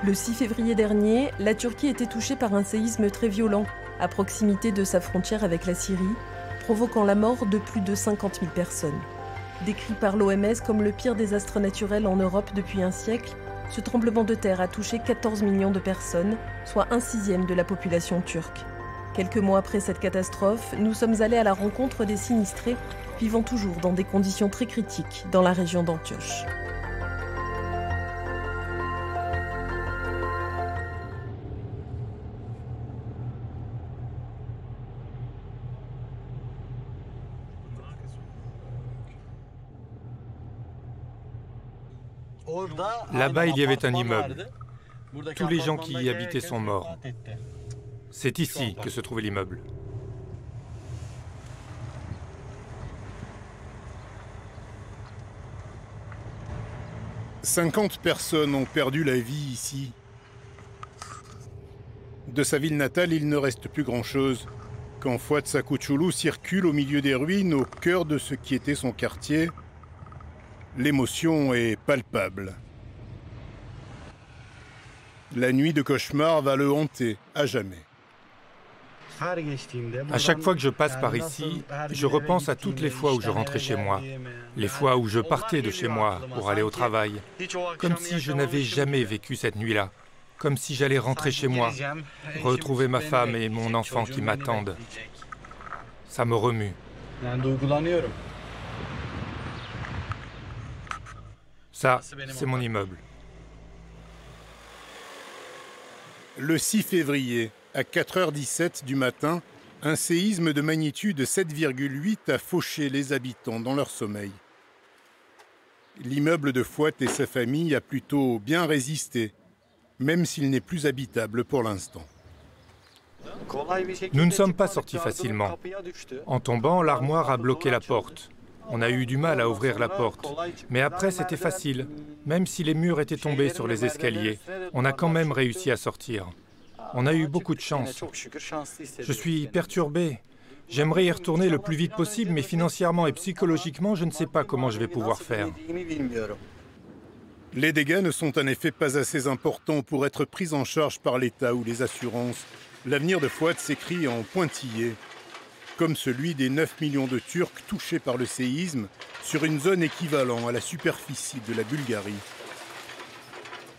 Le 6 février dernier, la Turquie était touchée par un séisme très violent, à proximité de sa frontière avec la Syrie, provoquant la mort de plus de 50 000 personnes. Décrit par l'OMS comme le pire désastre naturel en Europe depuis un siècle, ce tremblement de terre a touché 14 millions de personnes, soit 1/6 de la population turque. Quelques mois après cette catastrophe, nous sommes allés à la rencontre des sinistrés, vivant toujours dans des conditions très critiques dans la région d'Antioche. Là-bas, il y avait un immeuble. Tous les gens qui y habitaient sont morts. C'est ici que se trouvait l'immeuble. « 50 personnes ont perdu la vie ici. De sa ville natale, il ne reste plus grand-chose. Quand Fuat Sakuçulu circule au milieu des ruines, au cœur de ce qui était son quartier, l'émotion est palpable. La nuit de cauchemar va le hanter à jamais. À chaque fois que je passe par ici, je repense à toutes les fois où je rentrais chez moi, les fois où je partais de chez moi pour aller au travail, comme si je n'avais jamais vécu cette nuit-là, comme si j'allais rentrer chez moi, retrouver ma femme et mon enfant qui m'attendent. Ça me remue. Ça, c'est mon immeuble. Le 6 février, à 4h17 du matin, un séisme de magnitude 7,8 a fauché les habitants dans leur sommeil. L'immeuble de Fuat et sa famille a plutôt bien résisté, même s'il n'est plus habitable pour l'instant. Nous ne sommes pas sortis facilement. En tombant, l'armoire a bloqué la porte. On a eu du mal à ouvrir la porte. Mais après, c'était facile. Même si les murs étaient tombés sur les escaliers, on a quand même réussi à sortir. On a eu beaucoup de chance. Je suis perturbé. J'aimerais y retourner le plus vite possible, mais financièrement et psychologiquement, je ne sais pas comment je vais pouvoir faire. Les dégâts ne sont en effet pas assez importants pour être pris en charge par l'État ou les assurances. L'avenir de Fuat s'écrit en pointillés, comme celui des 9 millions de Turcs touchés par le séisme sur une zone équivalente à la superficie de la Bulgarie.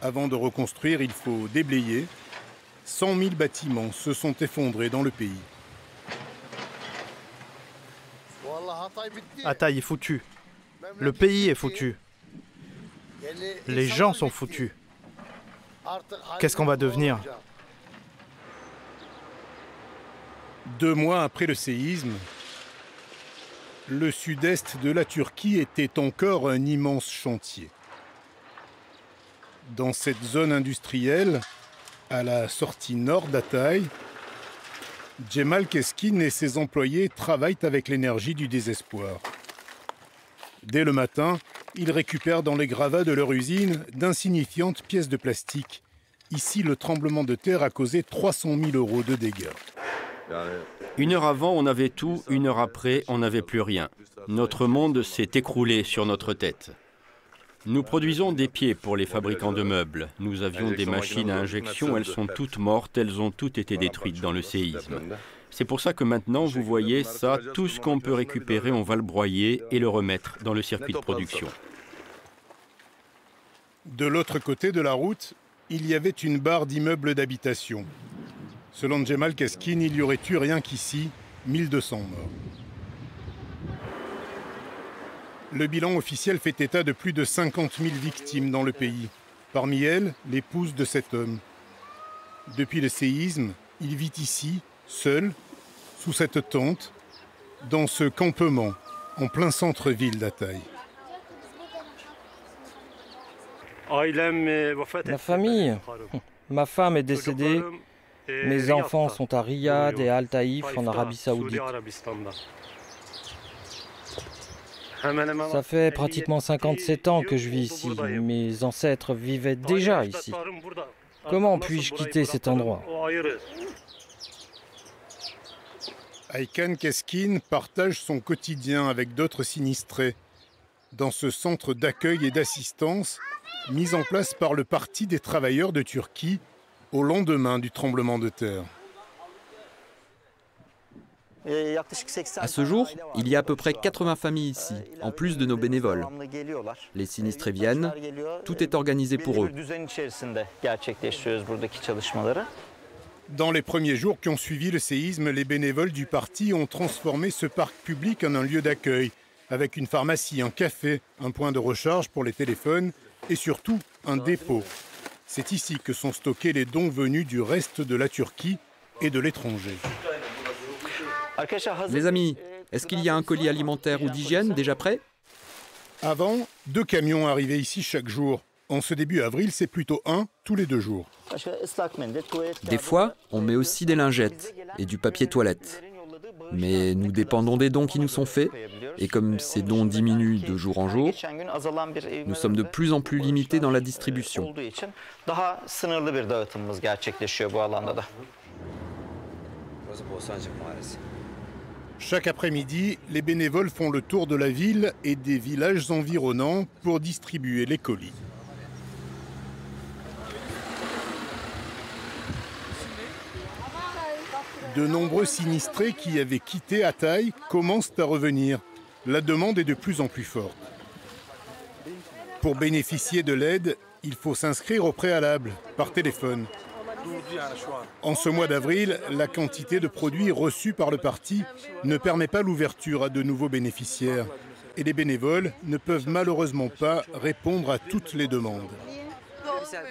Avant de reconstruire, il faut déblayer. 100 000 bâtiments se sont effondrés dans le pays. Hatay est foutu. Le pays est foutu. Les gens sont foutus. Qu'est-ce qu'on va devenir ? 2 mois après le séisme, le sud-est de la Turquie était encore un immense chantier. Dans cette zone industrielle, à la sortie nord d'Hatay, Cemal Keskin et ses employés travaillent avec l'énergie du désespoir. Dès le matin, ils récupèrent dans les gravats de leur usine d'insignifiantes pièces de plastique. Ici, le tremblement de terre a causé 300 000 € de dégâts. 1 heure avant, on avait tout, 1 heure après, on n'avait plus rien. Notre monde s'est écroulé sur notre tête. Nous produisons des pieds pour les fabricants de meubles. Nous avions des machines à injection, elles sont toutes mortes, elles ont toutes été détruites dans le séisme. C'est pour ça que maintenant, vous voyez ça, tout ce qu'on peut récupérer, on va le broyer et le remettre dans le circuit de production. De l'autre côté de la route, il y avait une barre d'immeubles d'habitation. Selon Cemal Keskin, il n'y aurait eu rien qu'ici, 1200 morts. Le bilan officiel fait état de plus de 50 000 victimes dans le pays. Parmi elles, l'épouse de cet homme. Depuis le séisme, il vit ici, seul, sous cette tente, dans ce campement, en plein centre-ville d'Hatay. Ma famille, ma femme est décédée, mes enfants sont à Riyad et à Al-Taïf en Arabie Saoudite. Ça fait pratiquement 57 ans que je vis ici. Mes ancêtres vivaient déjà ici. Comment puis-je quitter cet endroit ? Aykan Keskin partage son quotidien avec d'autres sinistrés. Dans ce centre d'accueil et d'assistance, mise en place par le Parti des travailleurs de Turquie au lendemain du tremblement de terre. À ce jour, il y a à peu près 80 familles ici, en plus de nos bénévoles. Les sinistrés viennent, tout est organisé pour eux. Dans les premiers jours qui ont suivi le séisme, les bénévoles du parti ont transformé ce parc public en un lieu d'accueil, avec une pharmacie, un café, un point de recharge pour les téléphones et surtout un dépôt. C'est ici que sont stockés les dons venus du reste de la Turquie et de l'étranger. Les amis, est-ce qu'il y a un colis alimentaire ou d'hygiène déjà prêt? Avant, 2 camions arrivaient ici chaque jour. En ce début avril, c'est plutôt 1 tous les 2 jours. Des fois, on met aussi des lingettes et du papier toilette. Mais nous dépendons des dons qui nous sont faits, et comme ces dons diminuent de jour en jour, nous sommes de plus en plus limités dans la distribution. Chaque après-midi, les bénévoles font le tour de la ville et des villages environnants pour distribuer les colis. De nombreux sinistrés qui avaient quitté Hatay commencent à revenir. La demande est de plus en plus forte. Pour bénéficier de l'aide, il faut s'inscrire au préalable, par téléphone. En ce mois d'avril, la quantité de produits reçus par le parti ne permet pas l'ouverture à de nouveaux bénéficiaires. Et les bénévoles ne peuvent malheureusement pas répondre à toutes les demandes.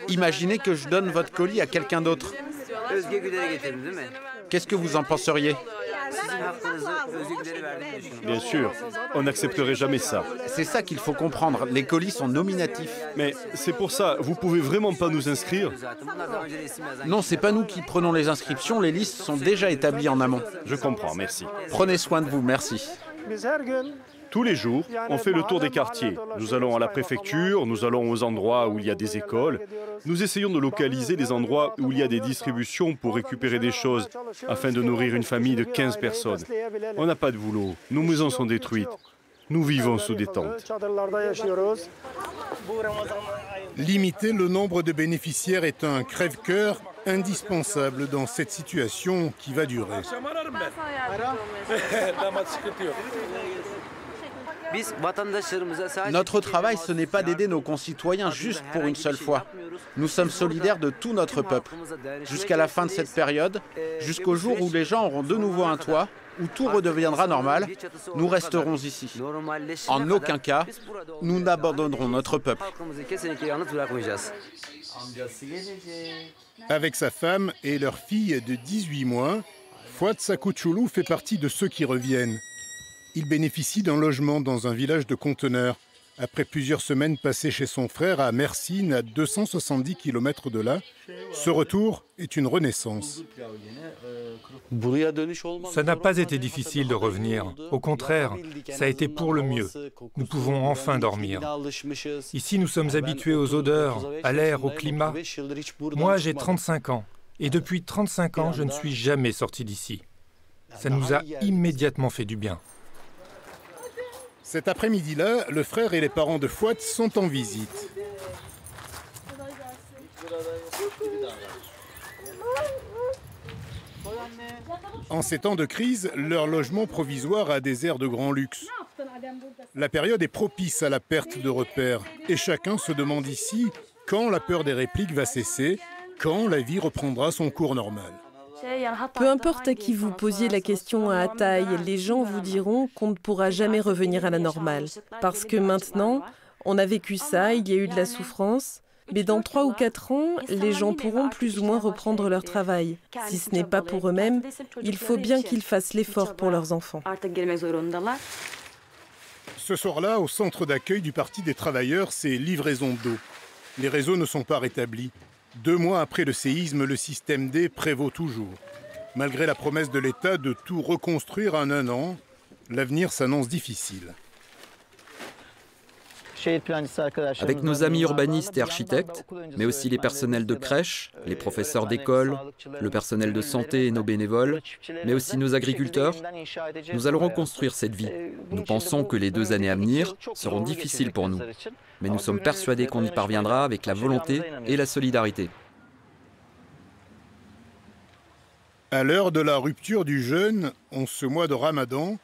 Imaginez que je donne votre colis à quelqu'un d'autre. Qu'est-ce que vous en penseriez? Bien sûr, on n'accepterait jamais ça. C'est ça qu'il faut comprendre, les colis sont nominatifs. Mais c'est pour ça, vous pouvez vraiment pas nous inscrire? Non, c'est pas nous qui prenons les inscriptions, les listes sont déjà établies en amont. Je comprends, merci. Prenez soin de vous, merci. Tous les jours, on fait le tour des quartiers. Nous allons à la préfecture, nous allons aux endroits où il y a des écoles. Nous essayons de localiser les endroits où il y a des distributions pour récupérer des choses, afin de nourrir une famille de 15 personnes. On n'a pas de boulot, nos maisons sont détruites. Nous vivons sous des tentes. Limiter le nombre de bénéficiaires est un crève-cœur indispensable dans cette situation qui va durer. Notre travail, ce n'est pas d'aider nos concitoyens juste pour une seule fois. Nous sommes solidaires de tout notre peuple. Jusqu'à la fin de cette période, jusqu'au jour où les gens auront de nouveau un toit, où tout redeviendra normal, nous resterons ici. En aucun cas, nous n'abandonnerons notre peuple. Avec sa femme et leur fille de 18 mois, Fouad Sakouchoulou fait partie de ceux qui reviennent. Il bénéficie d'un logement dans un village de conteneurs. Après plusieurs semaines passées chez son frère à Mersin, à 270 km de là, ce retour est une renaissance. Ça n'a pas été difficile de revenir. Au contraire, ça a été pour le mieux. Nous pouvons enfin dormir. Ici, nous sommes habitués aux odeurs, à l'air, au climat. Moi, j'ai 35 ans. Et depuis 35 ans, je ne suis jamais sorti d'ici. Ça nous a immédiatement fait du bien. Cet après-midi-là, le frère et les parents de Fouad sont en visite. En ces temps de crise, leur logement provisoire a des airs de grand luxe. La période est propice à la perte de repères. Et chacun se demande ici quand la peur des répliques va cesser, quand la vie reprendra son cours normal. Peu importe à qui vous posiez la question à Hatay, les gens vous diront qu'on ne pourra jamais revenir à la normale. Parce que maintenant, on a vécu ça, il y a eu de la souffrance, mais dans 3 ou 4 ans, les gens pourront plus ou moins reprendre leur travail. Si ce n'est pas pour eux-mêmes, il faut bien qu'ils fassent l'effort pour leurs enfants. Ce soir-là, au centre d'accueil du Parti des travailleurs, c'est livraison d'eau. Les réseaux ne sont pas rétablis. 2 mois après le séisme, le système D prévaut toujours. Malgré la promesse de l'État de tout reconstruire en 1 an, l'avenir s'annonce difficile. Avec nos amis urbanistes et architectes, mais aussi les personnels de crèche, les professeurs d'école, le personnel de santé et nos bénévoles, mais aussi nos agriculteurs, nous allons reconstruire cette vie. Nous pensons que les 2 années à venir seront difficiles pour nous, mais nous sommes persuadés qu'on y parviendra avec la volonté et la solidarité. À l'heure de la rupture du jeûne, en ce mois de Ramadan,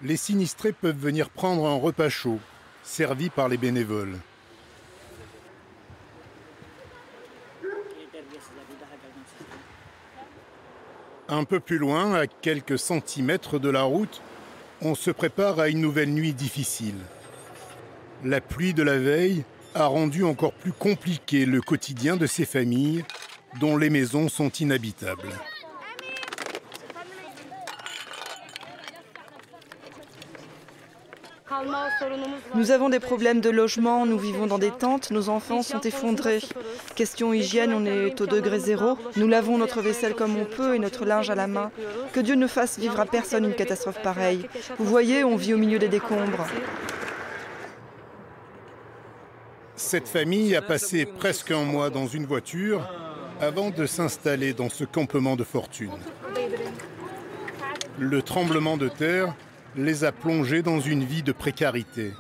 les sinistrés peuvent venir prendre un repas chaud, servi par les bénévoles. Un peu plus loin, à quelques centimètres de la route, on se prépare à une nouvelle nuit difficile. La pluie de la veille a rendu encore plus compliqué le quotidien de ces familles dont les maisons sont inhabitables. Nous avons des problèmes de logement, nous vivons dans des tentes, nos enfants sont effondrés. Question hygiène, on est au degré 0. Nous lavons notre vaisselle comme on peut et notre linge à la main. Que Dieu ne fasse vivre à personne une catastrophe pareille. Vous voyez, on vit au milieu des décombres. Cette famille a passé presque un mois dans une voiture avant de s'installer dans ce campement de fortune. Le tremblement de terre les a plongés dans une vie de précarité.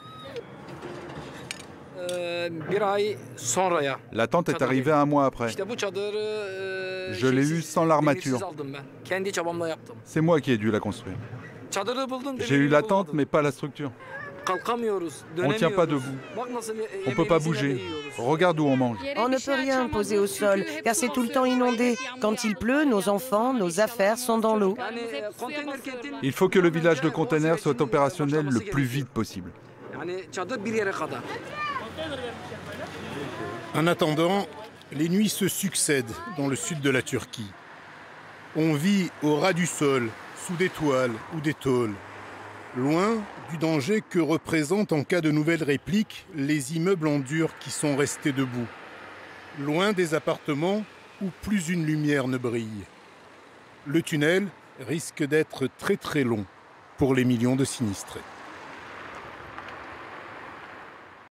La tente est arrivée 1 mois après. Je l'ai eue sans l'armature. C'est moi qui ai dû la construire. J'ai eu la tente, mais pas la structure. On ne tient pas debout. On ne peut pas bouger. Regarde où on mange. On ne peut rien poser au sol, car c'est tout le temps inondé. Quand il pleut, nos enfants, nos affaires sont dans l'eau. Il faut que le village de containers soit opérationnel le plus vite possible. En attendant, les nuits se succèdent dans le sud de la Turquie. On vit au ras du sol, sous des toiles ou des tôles, loin du danger que représentent en cas de nouvelles répliques les immeubles en dur qui sont restés debout, loin des appartements où plus une lumière ne brille. Le tunnel risque d'être très très long pour les millions de sinistrés.